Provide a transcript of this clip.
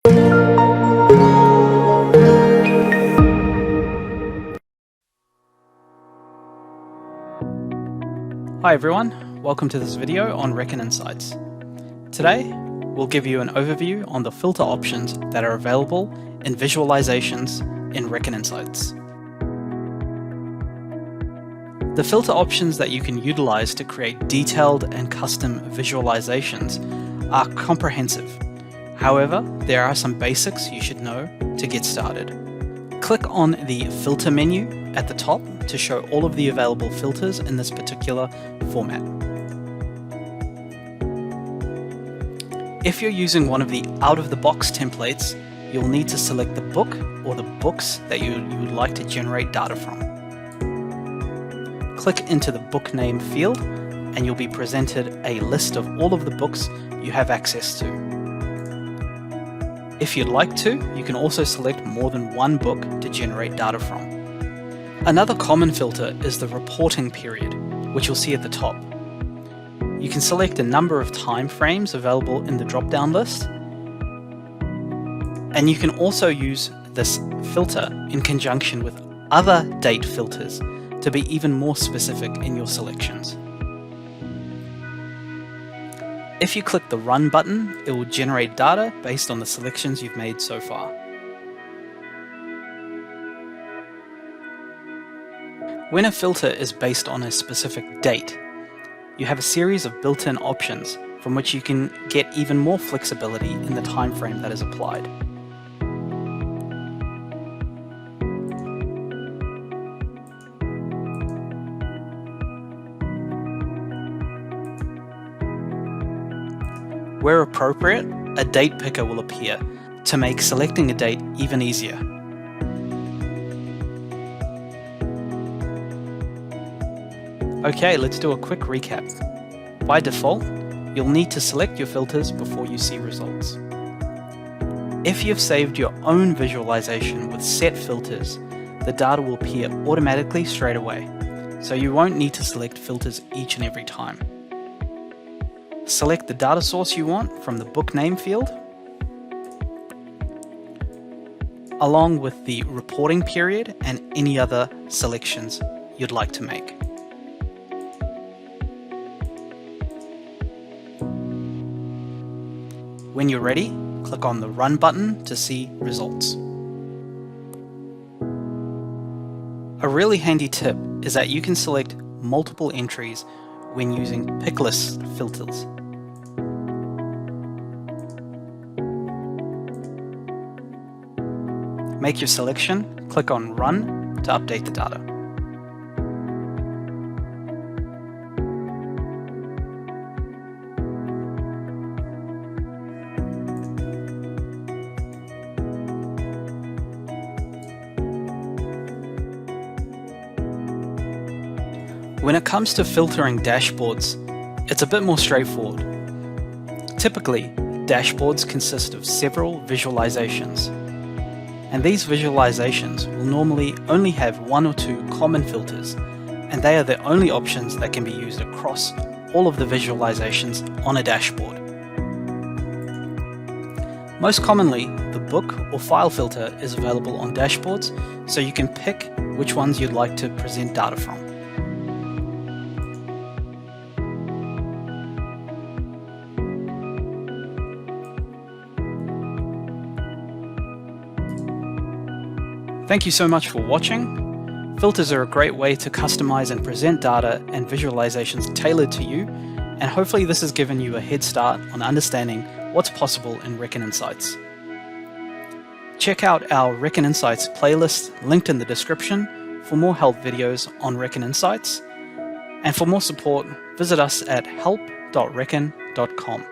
Hi everyone, welcome to this video on Reckon Insights. Today, we'll give you an overview on the filter options that are available in visualizations in Reckon Insights. The filter options that you can utilize to create detailed and custom visualizations are comprehensive. However, there are some basics you should know to get started. Click on the filter menu at the top to show all of the available filters in this particular format. If you're using one of the out-of-the-box templates, you'll need to select the book or the books that you would like to generate data from. Click into the book name field and you'll be presented a list of all of the books you have access to. If you'd like to, you can also select more than one book to generate data from. Another common filter is the reporting period, which you'll see at the top. You can select a number of time frames available in the drop-down list, and you can also use this filter in conjunction with other date filters to be even more specific in your selections. If you click the Run button, it will generate data based on the selections you've made so far. When a filter is based on a specific date, you have a series of built-in options from which you can get even more flexibility in the time frame that is applied. Where appropriate, a date picker will appear to make selecting a date even easier. Okay, let's do a quick recap. By default, you'll need to select your filters before you see results. If you've saved your own visualization with set filters, the data will appear automatically straight away, so you won't need to select filters each and every time. Select the data source you want from the book name field, along with the reporting period and any other selections you'd like to make. When you're ready, click on the Run button to see results. A really handy tip is that you can select multiple entries when using picklist filters. Make your selection, click on Run to update the data. When it comes to filtering dashboards, it's a bit more straightforward. Typically, dashboards consist of several visualizations, and these visualizations will normally only have one or two common filters, and they are the only options that can be used across all of the visualizations on a dashboard. Most commonly, the book or file filter is available on dashboards, so you can pick which ones you'd like to present data from. Thank you so much for watching. Filters are a great way to customize and present data and visualizations tailored to you, and hopefully this has given you a head start on understanding what's possible in Reckon Insights. Check out our Reckon Insights playlist linked in the description for more help videos on Reckon Insights, and for more support, visit us at help.reckon.com.